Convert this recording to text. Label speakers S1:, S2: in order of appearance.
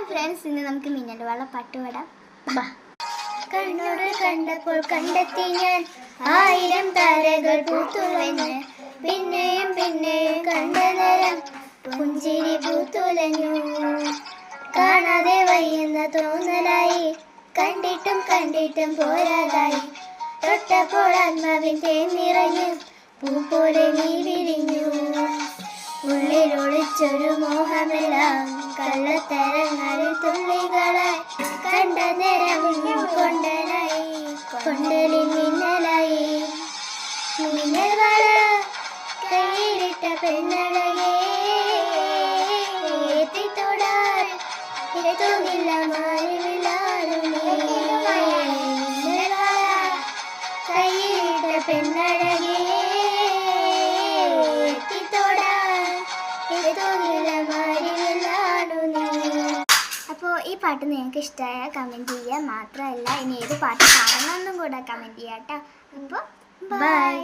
S1: Friends, ഇന്ന് നമുക്ക് മിന്നൽ വള പാട്ടുപാടാം. കണ്ണൂർ കണ്ടപ്പോൾ കണ്ടെത്തി ഞാൻ 1000 താരകൾ പൂത്തുലഞ്ഞ്, പിന്നെയും പിന്നെയും കണ്ട നേരം പുഞ്ചിരി പൂത്തുലഞ്ഞു. കാണാതെ വയ്യെന്ന തോന്നലായി, കണ്ടിട്ടും കണ്ടിട്ടും പോരാതായി. തൊട്ടപ്പോൾ ആത്മാവിൻ തേൻ നിറഞ്ഞു, പൂ പോലെ നീ വിരിഞ്ഞു. ഉള്ളിലൊളിച്ചൊരു മോഹമെല്ലാം കള്ളത്തരങ്ങളിൽ തുള്ളികളായി, കണ്ട നേരം കൊണ്ടനായി, കൊണ്ടലിൽ മിന്നലായി. മിന്നൽ വള കയ്യിലിട്ട പെണ്ണഴകേ, എത്തിത്തൊടാൻ ഇരതൂകില്ല മാറിവില്ലാരും നീ. മിന്നൽ വള കയ്യിലിട്ട പെണ്ണഴകേ, അപ്പോൾ ഈ പാട്ട് നിങ്ങൾക്ക് ഇഷ്ടമായ കമൻറ്റ് ചെയ്യുക. മാത്രമല്ല, ഇനി ഏത് പാട്ട് പാടണമെന്നും കൂടെ കമൻറ്റ് ചെയ്യാം കേട്ടോ. അപ്പോൾ ബൈ.